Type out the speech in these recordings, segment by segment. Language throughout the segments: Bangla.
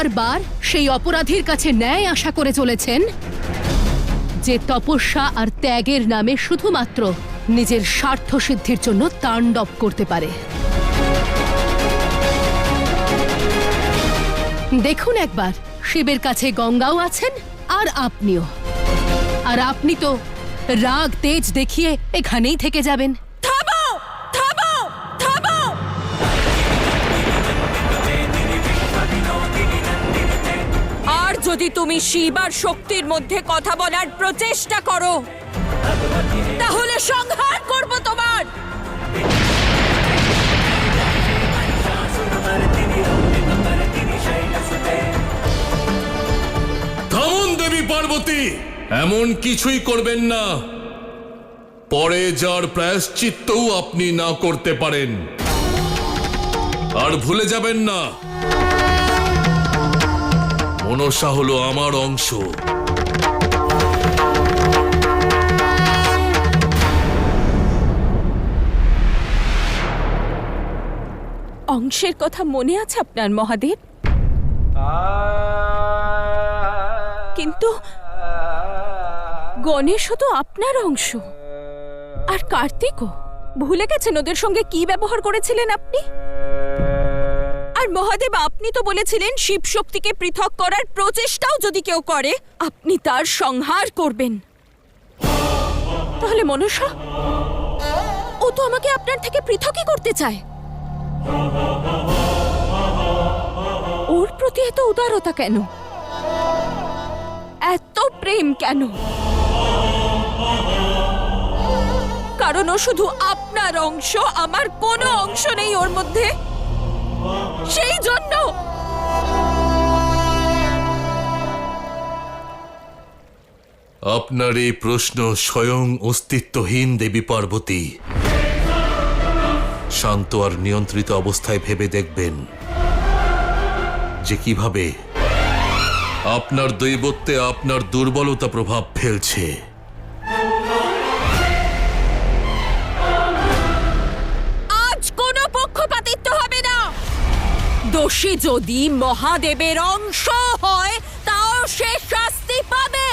বারবার সেই অপরাধীর কাছে ন্যায় আশা করে চলেছেন যে তপস্যা আর ত্যাগের নামে শুধুমাত্র নিজের স্বার্থ সিদ্ধির জন্য তাণ্ডব করতে পারে। দেখুন একবার, শিবের কাছে গঙ্গাও আছেন আর আপনিও। আর আপনি তো রাগ তেজ দেখিয়ে এখানেই থেকে যাবেন। থামো থামো থামো! আর যদি তুমি শিব আর শক্তির মধ্যে কথা বলার প্রচেষ্টা করো তাহলে সংহার করব তোমার। থামুন দেবী পার্বতী, এমন কিছুই করবেন না পরে যার প্রায়শ্চিত্তও আপনি না করতে পারেন। আর ভুলে যাবেন না, মনসা হলো আমার অংশ। অংশের কথা মনে আছে আপনার মহাদেব? কিন্তু গণেশও তো আপনার অংশ, আর কার্তিকও। ভুলে গেছেন ওদের সঙ্গে কি ব্যবহার করেছিলেন আপনি? আর মহাদেব, আপনি তো বলেছিলেন শিব শক্তিকে পৃথক করার প্রচেষ্টাও যদি কেউ করে আপনি তার সংহার করবেন। তাহলে মনসা, ও তো আমাকে আপনার থেকে পৃথকই করতে চায়। ওর প্রতি এত উদারতা কেন? এত প্রেম কেন? কারণ ও শুধু আপনার অংশ, আমার কোনো অংশ নেই ওর মধ্যে, সেই জন্য। আপনার এই প্রশ্ন স্বয়ং অস্তিত্বহীন দেবী পার্বতী। শান্ত আর নিয়ন্ত্রিত অবস্থায় ভেবে দেখবেন যে কিভাবে আপনার দৈবত্বে আপনার দুর্বলতা প্রভাব ফেলছে। আজ কোনো পক্ষপাতিত্ব হবে না। দোষী যদি মহাদেবের অংশ হয় তাও সে শাস্তি পাবে।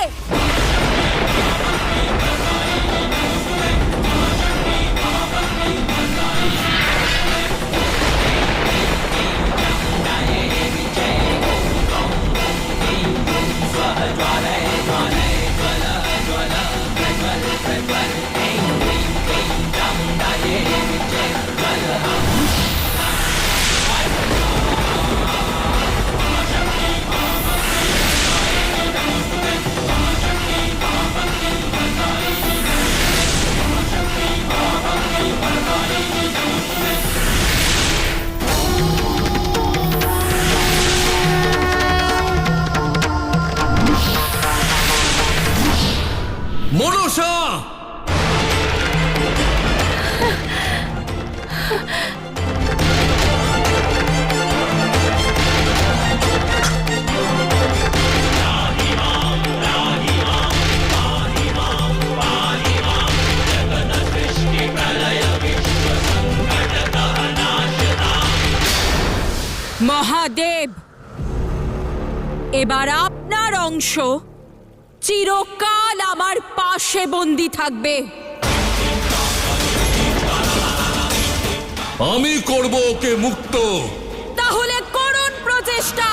মনসা! মহাদেব, এবার আপনার অংশ চিরকাল আমার পাশে বন্দী থাকবে। আমি করব ওকে মুক্ত। তাহলে করুন প্রচেষ্টা।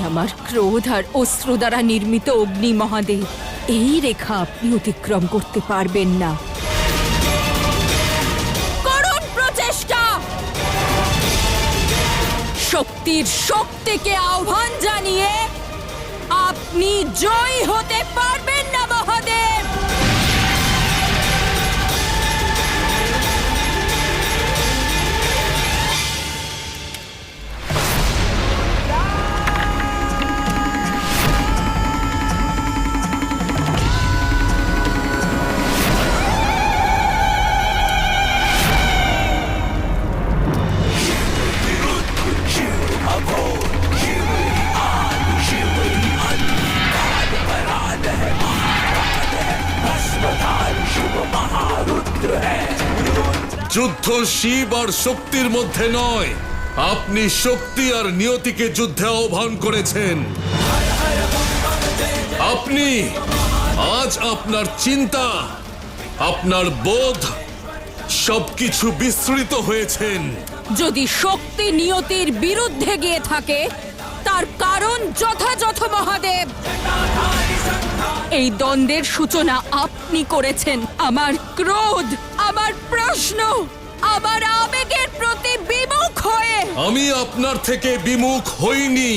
আমার ক্রোধ আর অশ্রু দ্বারা নির্মিত অগ্নি মহাদেব, এই রেখা আপনি অতিক্রম করতে পারবেন না। করুন প্রচেষ্টা। শক্তির শক্তিকে আহ্বান জানিয়ে আপনি জয় হতে পারবেন না মহাদেব। যুদ্ধ শিব আর শক্তির মধ্যে নয়, আপনি শক্তি আর নিয়তিকে যুদ্ধে আহ্বান করেছেন। আপনি আজ আপনার চিন্তা, আপনার বোধ সবকিছু বিস্মৃত হয়েছেন। যদি শক্তি নিয়তির বিরুদ্ধে গিয়ে থাকে তার কারণ যথাযথ মহাদেব। এই দ্বন্দ্বের সূচনা আপনি করেছেন আমার ক্রোধ, আমার প্রশ্ন, আমার আবেগের প্রতি বিমুখ হয়ে। আমি আপনার থেকে বিমুখ হইনি।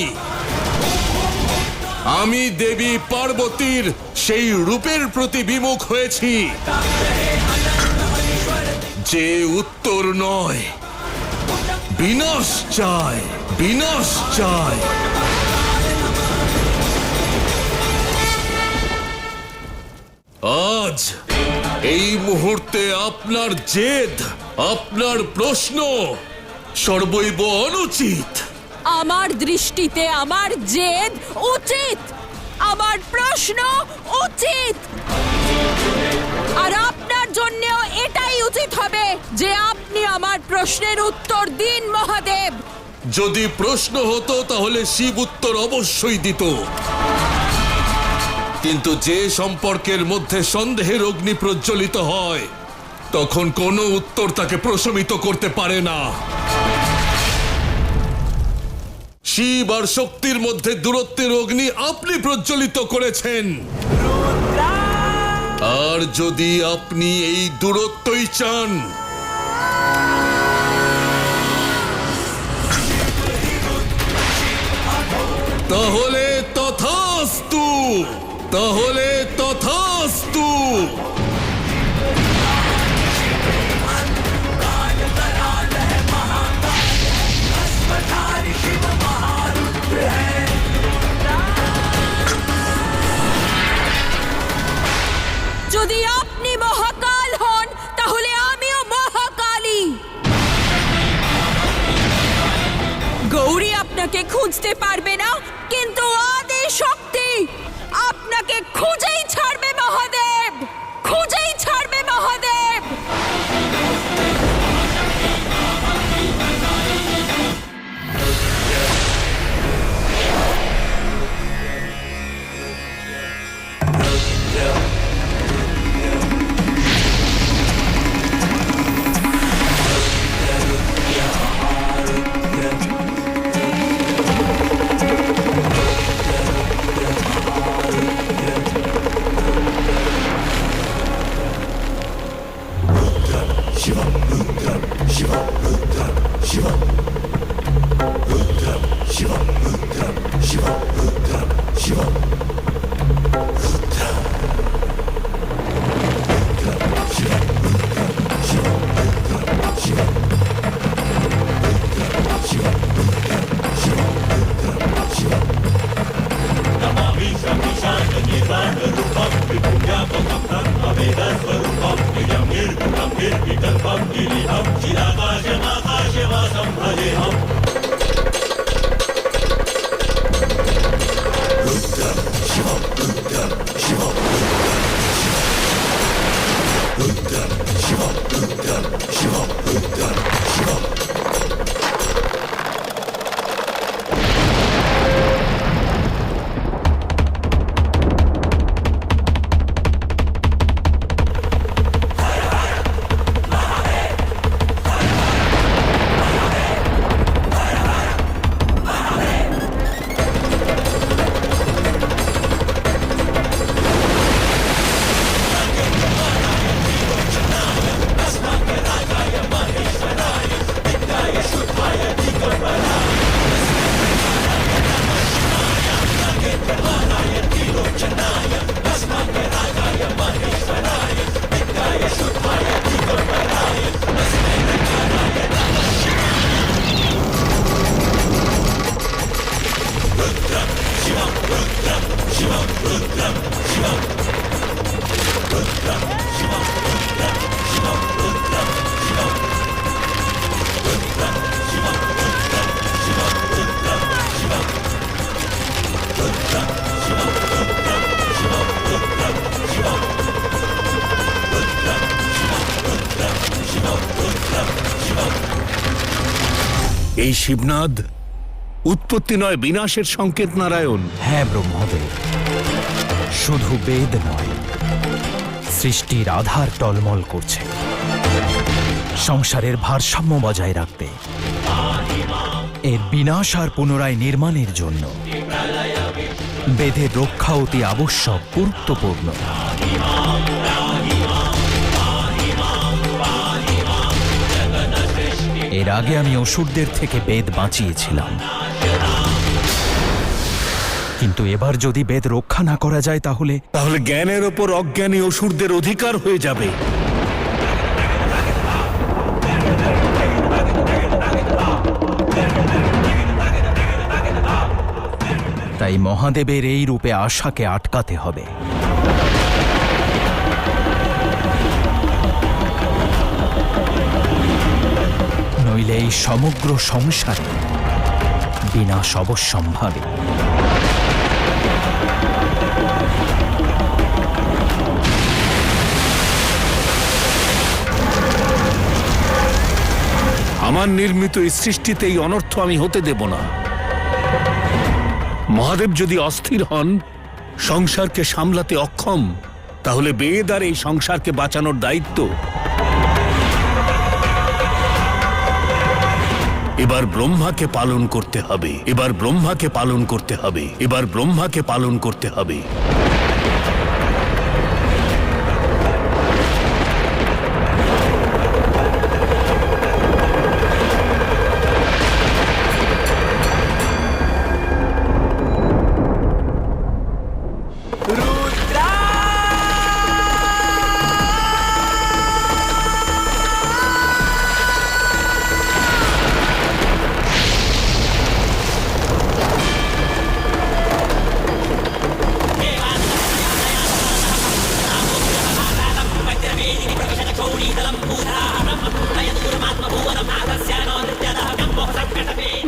আমি দেবী পার্বতীর সেই রূপের প্রতি বিমুখ হয়েছি যে উত্তর নয়, বিনাশ চায়, বিনাশ চায়। আজ এই মুহূর্তে আপনার জেদ, আপনার প্রশ্ন সর্বৈব অনুচিত। আমার দৃষ্টিতে আমার জেদ উচিত, আমার প্রশ্ন উচিত, আর আপনার জন্যও এটাই উচিত হবে যে আপনি আমার প্রশ্নের উত্তর দিন মহাদেব। যদি প্রশ্ন হতো তাহলে শিব উত্তর অবশ্যই দিত, কিন্তু যে সম্পর্কের মধ্যে সন্দেহের অগ্নি প্রজ্বলিত হয় তখন কোনো উত্তর তাকে প্রশমিত করতে পারে না। শিব আর শক্তির মধ্যে দূরত্বের অগ্নি আপনি প্রজ্বলিত করেছেন, আর যদি আপনি এই দূরত্বই চান তাহলে তথাস্তু, তাহলে তথাস্তু। যদি আপনি মহাকাল হন তাহলে আমিও মহাকালী। গৌরী আপনাকে খুঁজতে পারবে না, কিন্তু আদি শক্তি আপনাকে খুঁজেই ছাড়বে মহাদেব, খুঁজেই ছাড়বে মহাদেব। এই শিবনাথ উৎপত্তি নয়, বিনাশের সংকেত নারায়ণ। হ্যাঁ ব্রহ্মদেব, শুধু বেদ নয়, সৃষ্টির আধার টলমল করছে সংসারের ভারসাম্য বজায় রাখতে, এর বিনাশ আর পুনরায় নির্মাণের জন্য বেদের রক্ষা অতি আবশ্যক, গুরুত্বপূর্ণ। এর আগে আমি অসুরদের থেকে বেদ বাঁচিয়েছিলাম, কিন্তু এবার যদি বেদ রক্ষা না করা যায় তাহলে তাহলে জ্ঞানের ওপর অজ্ঞানী অসুরদের অধিকার হয়ে যাবে। তাই মহাদেবের এই রূপে আশাকে আটকাতে হবে। নইলে এই সমগ্র সংসারে বিনাশ অবশ্যম্ভাবী। আমার নির্মিত এই সৃষ্টিতে এই অনর্থ আমি হতে দেব না। মহাদেব যদি অস্থির হন, সংসারকে সামলাতে অক্ষম, তাহলে বেদ আর এই সংসারকে বাঁচানোর দায়িত্ব এবার ব্রহ্মাকে পালন করতে হবে। এবার ব্রহ্মাকে পালন করতে হবে। এবার ব্রহ্মাকে পালন করতে হবে।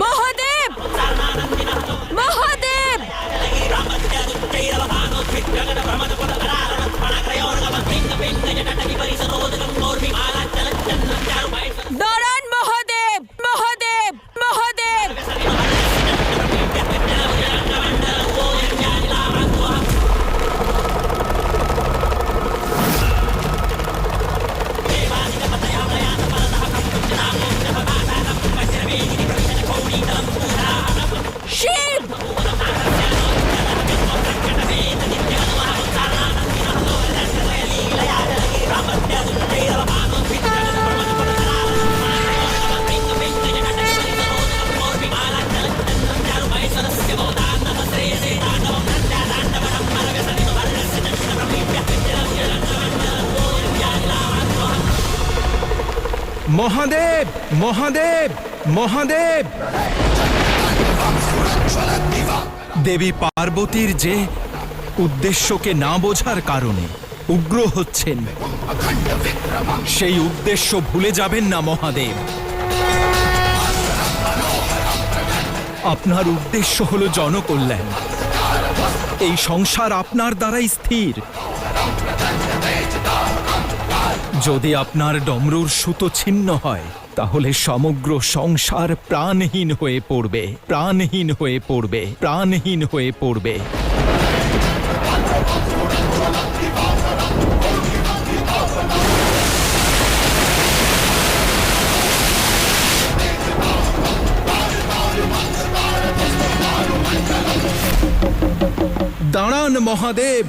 মহাদেব! মহাদেব! দাঁড়ান মহাদেব! মহাদেব! মহাদেব! শিব! মহাদেব! মহাদেব! মহাদেব! দেবী পার্বতীর যে উদ্দেশ্যকে না বোঝার কারণে উগ্র হচ্ছেন, সেই উদ্দেশ্য ভুলে যাবেন না মহাদেব। আপনার উদ্দেশ্য হলো জনকল্যাণ। এই সংসার আপনার দ্বারাই স্থির। যদি আপনার ডমরুর সুতো ছিন্ন হয়, তাহলে সমগ্র সংসার প্রাণহীন হয়ে পড়বে, প্রাণহীন হয়ে পড়বে, প্রাণহীন হয়ে পড়বে। দাঁড়ান মহাদেব!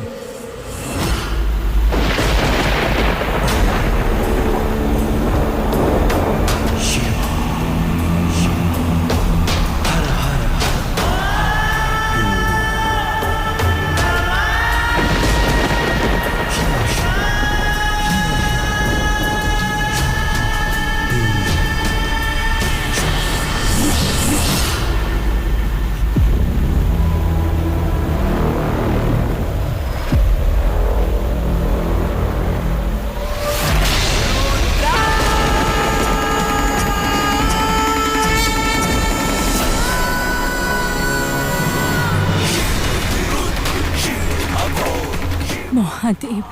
মহাদেব,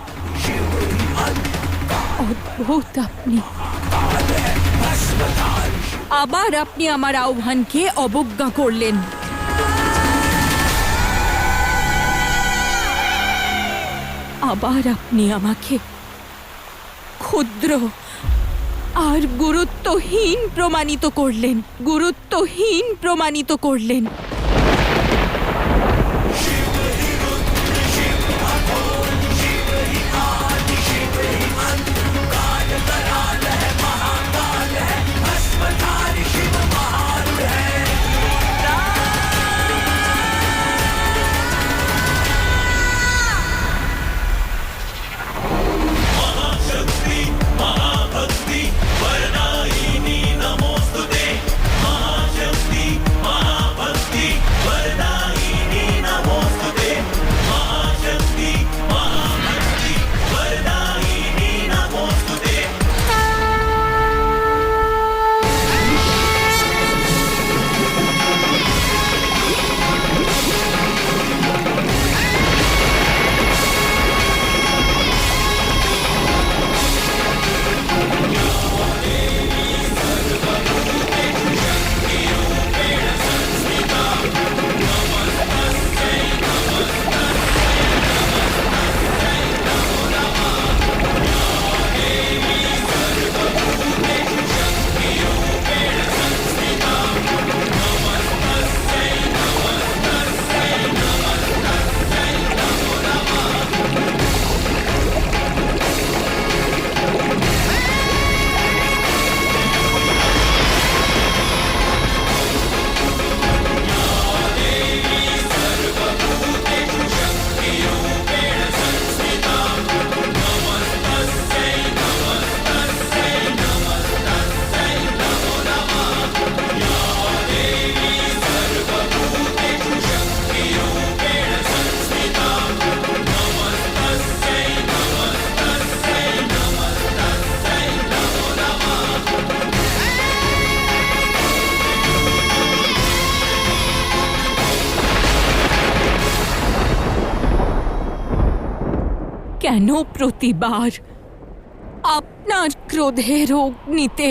অদ্ভুত আপনি। আবার আপনি আমার আহ্বানকে অবজ্ঞা করলেন। আবার আপনি আমাকে ক্ষুদ্র আর গুরুত্বহীন প্রমাণিত করলেন, গুরুত্বহীন প্রমাণিত করলেন। কেন প্রতিবার আপনার ক্রোধের অগ্নিতে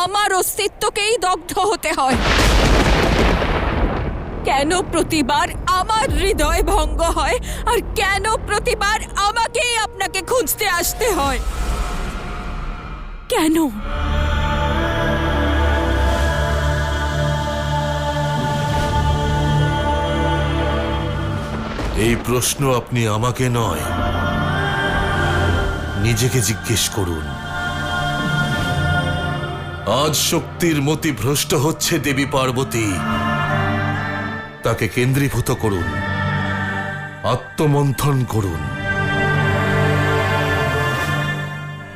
আমার অস্তিত্বকেই দগ্ধ হতে হয়? কেন প্রতিবার আমার হৃদয় ভঙ্গ হয়? আর কেন প্রতিবার আমাকেই আপনাকে খুঁজতে আসতে হয়? কেন? এই প্রশ্ন আপনি আমাকে নয়, নিজেকে জিজ্ঞেস করুন। আজ শক্তির মতি ভ্রষ্ট হচ্ছে দেবী পার্বতী। তাকে কেন্দ্রীভূত করুন, আত্মমন্থন করুন,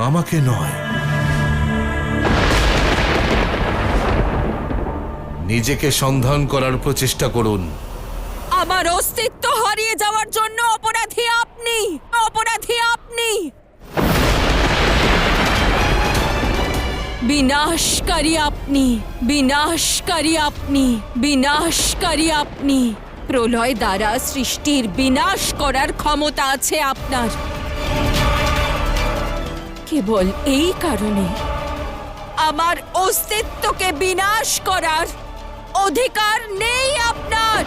আমাকে নয়। নিজেকে সন্ধান করার প্রচেষ্টা করুন। আমার অস্তিত্ব হারিয়ে যাওয়ার জন্য অপরাধী আপনি, অপরাধী আপনি। বিনাশকারী আপনি, বিনাশকারী আপনি, বিনাশকারী আপনি। প্রলয় দ্বারা সৃষ্টির বিনাশ করার ক্ষমতা আছে আপনার। কেবল এই কারণে আমার অস্তিত্বকে বিনাশ করার অধিকার নেই আপনার।